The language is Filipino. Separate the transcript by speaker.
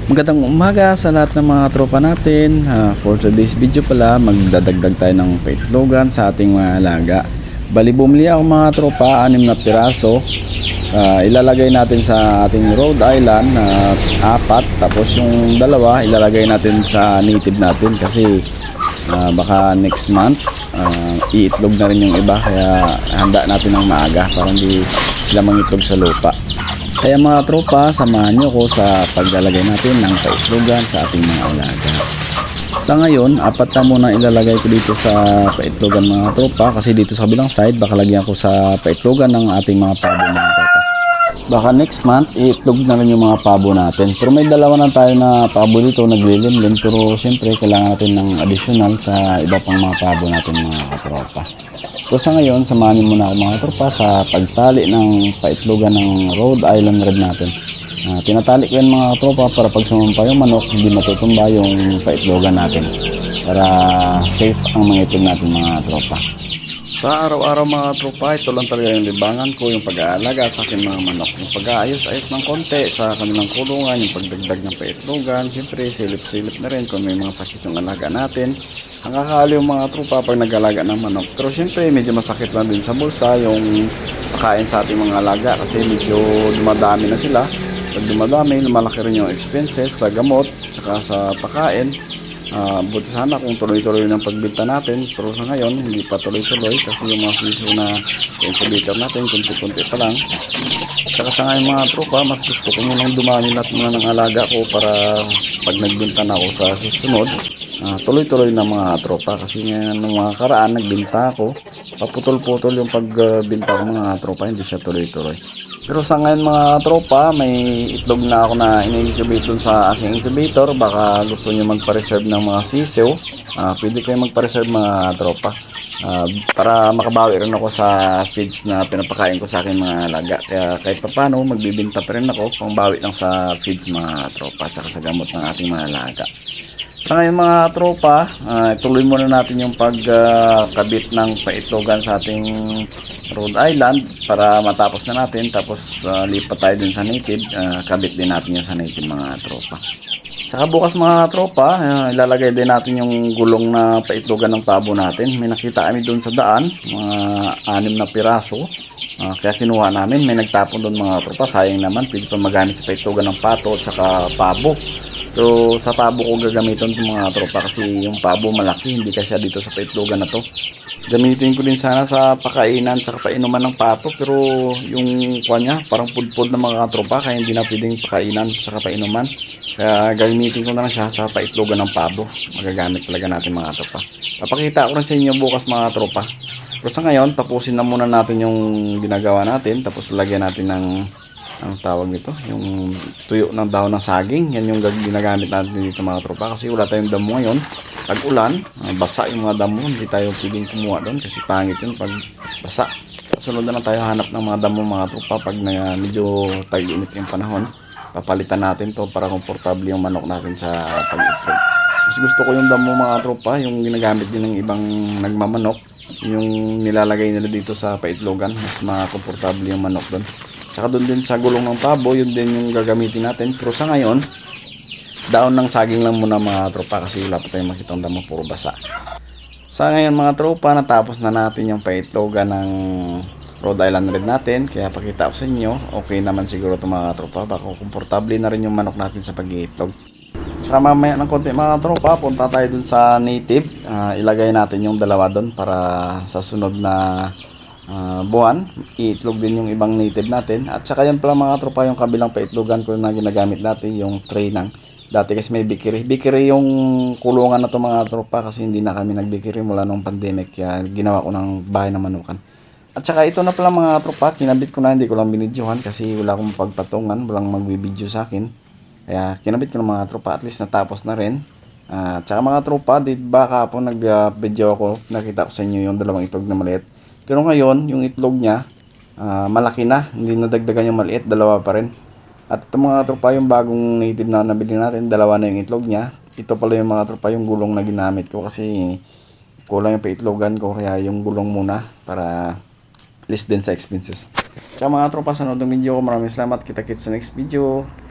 Speaker 1: Magandang umaga sa lahat ng mga tropa natin. For today's video pala, magdadagdag tayo ng paitlogan sa ating mga alaga. Bali bumili ako mga tropa, 6 na piraso. Ilalagay natin sa ating Rhode Island na 4. Tapos yung dalawa ilalagay natin sa native natin kasi baka next month iitlog na rin yung iba. Kaya handa natin ng maaga para hindi sila mangitlog sa lupa. Kaya mga tropa, samahan nyo ko sa paglalagay natin ng paitlogan sa ating mga alaga. Sa ngayon, 4 na muna ilalagay ko dito sa paitlogan mga tropa kasi dito sa kabilang side baka lagyan ko sa paitlogan ng ating mga pabo mga tropa. Baka next month iitlog na rin yung mga pabo natin. Pero may dalawa na tayo na pabo dito naglilimlim, pero syempre kailangan natin ng additional sa iba pang mga pabo natin mga katropa. So sa ngayon, samahan muna ako mga tropa sa pagtali ng paitlogan ng Rhode Island Red natin. Tinatali ko yan mga tropa para pag sumampa yung manok, hindi matutumba yung paitlogan natin. Para safe ang mga itlog natin mga tropa. Sa araw-araw mga tropa, ito lang talaga yung libangan ko, yung pag-aalaga sa aking mga manok. Yung pag-aayos-ayos ng konti sa kanilang kulungan, yung pagdagdag ng paitlogan. Siyempre, silip-silip na rin kung may mga sakit yung alaga natin. Ang kakaliw mga tropa pag nag-alaga ng manok. Pero syempre medyo masakit lang din sa bulsa yung pakain sa ating mga alaga kasi medyo dumadami na sila. Pag dumadami, lumalaki rin yung expenses sa gamot tsaka sa pakain. Buti sana kung tuloy-tuloy ng pagbenta natin, pero sa ngayon hindi pa tuloy-tuloy kasi yung mga sisiw na incubator natin kunti-kunti pa lang. Tsaka sa ngayon mga tropa, mas gusto ko munang dumami lahat muna ng alaga ko para pag nagbenta na ako sa susunod, tuloy-tuloy na mga tropa. Kasi ngayon ng mga karaan nagbenta ako, paputol-putol yung pagbenta ko mga tropa, hindi siya tuloy-tuloy. Pero sa ngayon mga tropa, may itlog na ako na in-incubate dun sa aking incubator. Baka gusto nyo magpa-reserve ng mga sisiw, pwede kayo magpa-reserve mga tropa, para makabawi rin ako sa feeds na pinapakain ko sa aking mga alaga. Kaya kahit papano magbibinta pa rin ako pangbawi lang sa feeds mga tropa at sa gamot ng ating mga alaga. Sa ngayon mga tropa, tuloy muna natin yung pagkabit ng paitlogan sa ating Rhode Island para matapos na natin. Tapos lipat tayo dun sa native, kabit din natin yung sa native mga tropa. Saka bukas mga tropa, ilalagay din natin yung gulong na paitlogan ng pabo natin. May nakita kami dun sa daan, mga 6 na piraso. Kaya kinuha namin, may nagtapon doon mga tropa. Sayang naman, pwede pa magamit sa paitlogan ng pato at saka pabo. So sa pabo ko gagamitin itong mga tropa kasi yung pabo malaki, hindi kasi dito sa paitlogan na to. Gamitin ko din sana sa pakainan at painuman ng pato, pero yung kanya parang pudpud na mga tropa kaya hindi na pwedeng pakainan at painuman. Kaya gamitin ko na lang siya sa paitlogan ng pabo. Magagamit talaga natin mga tropa. Papakita ko rin sa inyo bukas mga tropa. Pero sa ngayon, tapusin na muna natin yung ginagawa natin. Tapos lagyan natin ng ang tawag nito, yung tuyo ng dahon ng saging. Yan yung ginagamit natin dito mga tropa kasi wala tayong damo ngayon. Pag ulan, basa yung mga damo, hindi tayo pwedeng kumuha doon kasi pangit yun pag basa. Sunod na lang tayo hanap ng mga damo mga tropa pag medyo tag-init yung panahon. Papalitan natin to para komportable yung manok natin sa pag-itlog. Mas gusto ko yung damo mga tropa, yung ginagamit din ng ibang nagmamanok, yung nilalagay nila dito sa paitlogan, mas makomportable yung manok doon. Tsaka doon din sa gulong ng pabo, yun din yung gagamitin natin. Pero sa ngayon, daon ng saging lang muna mga tropa kasi wala pa tayong makitang damo, puro basa. Sa ngayon mga tropa, natapos na natin yung paitlogan ng Rhode Island Red natin. Kaya pakita ko sa inyo, okay naman siguro ito mga tropa. Baka komportable na rin yung manok natin sa pag-iitlog. Tsaka mamaya ng konti mga tropa, punta tayo dun sa native. Ilagay natin yung dalawa dun para sa sunod na buwan, iitlog din yung ibang native natin. At saka yan pala mga tropa, yung kabilang paitlogan ko na ginagamit natin, yung tray ng dati kasi may bikiri yung kulungan na to mga tropa kasi hindi na kami nagbikiri mula nung pandemic, kaya ginawa ko ng bahay na manukan. At saka ito na pala mga tropa, kinabit ko na, hindi ko lang binidyohan kasi wala akong pagpatungan, walang magbibidyo sa akin, kaya kinabit ko na mga tropa, at least natapos na rin. At saka mga tropa, diba kahapon nag-video ako, nakita ko sa inyo yung dalawang itlog na maliit. Pero ngayon, yung itlog niya, malaki na. Hindi nadagdagan yung maliit, dalawa pa rin. At ito mga tropa, yung bagong native na nabili natin, dalawa na yung itlog niya. Ito pala yung mga tropa, yung gulong na ginamit ko kasi kulang yung paitlogan ko. Kaya yung gulong muna para less din sa expenses. Kaya mga tropa, sa nodong video ko, maraming salamat. Kita-kits sa next video.